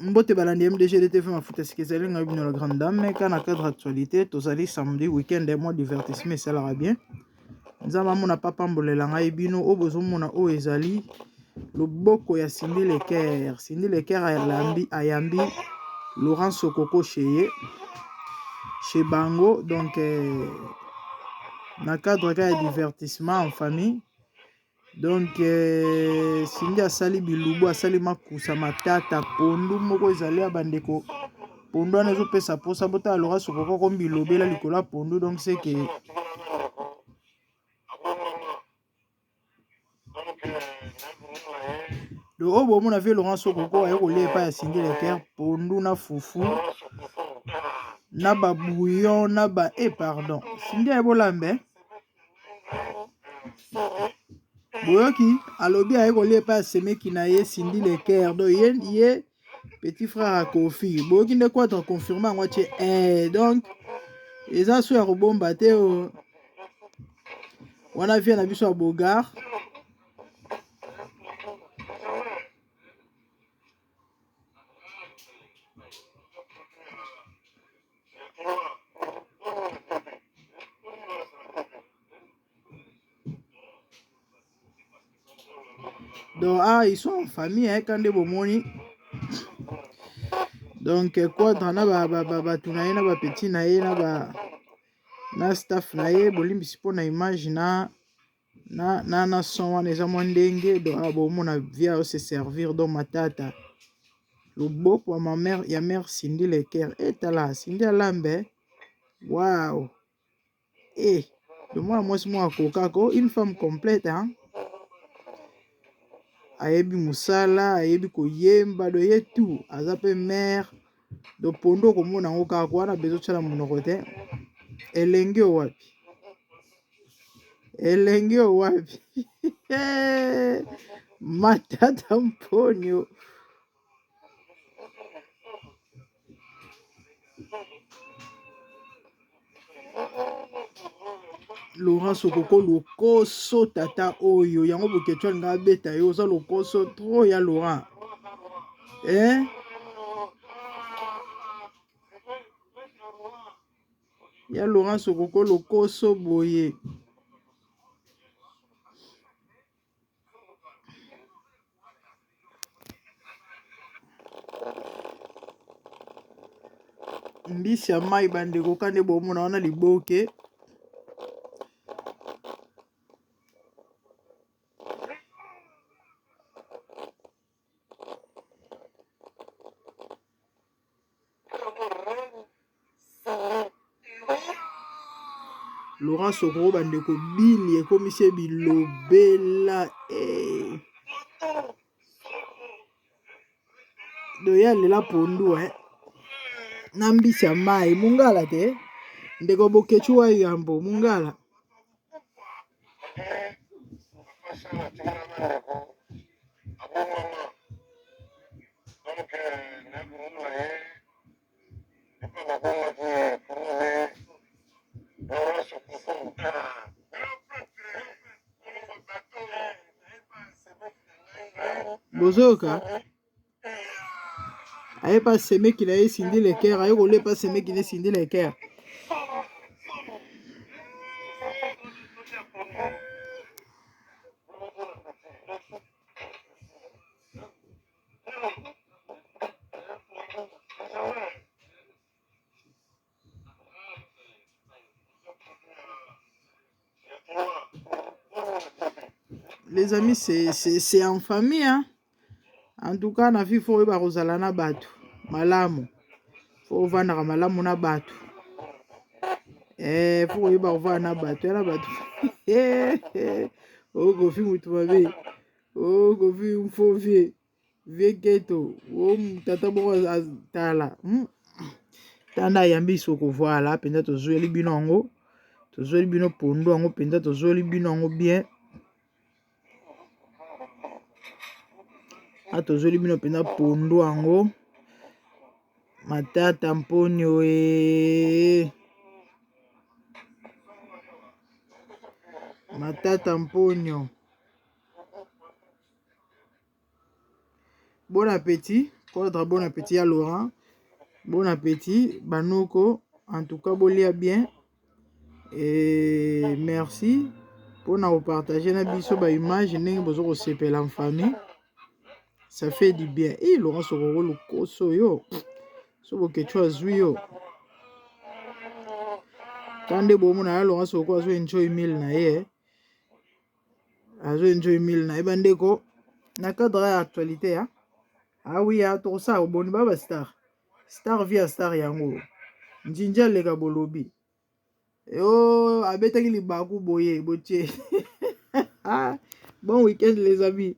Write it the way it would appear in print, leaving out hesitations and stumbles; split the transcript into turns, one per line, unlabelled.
Mbote balandi MDG de TV mafuta sikizali ngai bino la grande dame mais quand na cadre actualité tozali samedi week-end et mois divertissement ça la bien nzamba mona papa mbolela ngai bino o bozomona o ezali loboko ya Cindy Leker ayambi Laurent Sokoko chez Bango donc na cadre ya divertissement en famille donc Cindy asali bilubu asali makusa matata pondu moko ezali ya bandeko pondu wana ezopesa posa bota Laurent Sokoko kombi lobela likolo pondu donc c'est que le obo mon avis Laurent Sokoko ayo kolia pa ya Cindy Leker pondu na fufu na ba bouillon na ba pardon Cindy ebolambe boyoki alobi ayo kolia pa semeki na ye Cindy Leker do ye petit frère à Kofi boyoki nde quoi confirmer ngwa tie donc eza so ya kobomba te wana vie na biso ya Bogar donc ils sont en famille quand de bomoni donc quoi dans ba tunaye na ba petit na ye na staff na ye bolimbisi po na image na son wana eza mwa ndenge donc bomona via se servir donc matata loboko ya mère Cindy Leker etala Cindy alambe waouh le moi mwasi mwa kokako une femme complète hein ayebi musala ayebi koyemba do ye tout aza pe mère do pondo komona ngo kaka wana bezo tsala monoko te elenge wapi matata mponyo Laurent Sokoko lokoso tata oyo yango boketwa nga beta yo za lokoso trop ya Laurent ya Laurent Sokoko lokoso boye mbisi ya mai bandeko kande bomona wana liboke Laurent Sokoko bandeko bili ekomise bilobela doya lela pondu na mbisi ya mai mungala te ndeko bokechu wa yambo mungala bozoka aye pas semeki na ye Cindy Leker aye kolia pas semeki na Cindy Leker les amis c'est en famille hein? En tout cas na vie faut yeba kozala na bato malamu faut vanda malamu na bato faut yeba kovanda na bato na bato Kofi mutu mabe Kofi mfo vie keto tata moko tala tanda yambi soko voilà penza tozweli bino yango tozweli bino pondu yango penza tozweli bino yango bien tozweli bino penza pondu yango matata mponyo matata mponyo bon appétit Kodra, bon appétit à Laurent. Bon appétit. Banoko, en tout cas, bolia bien. Et merci pour nous partager na biso ba image ndenge bozo ko sepela en famille. Ça fait du bien. Et Laurent Sokoro le koso yo. So que tu as yo. Quand de bon na Laurent Sokoro so enjoy meal na ye. Azo enjoy meal na bande ko na cadre actualité ya. Ah oui, à tout ça au bon baba star. Star via star yango. Njinja leka bolobi. Yo, abetaki libaku boye, boche. Bon week-end les amis.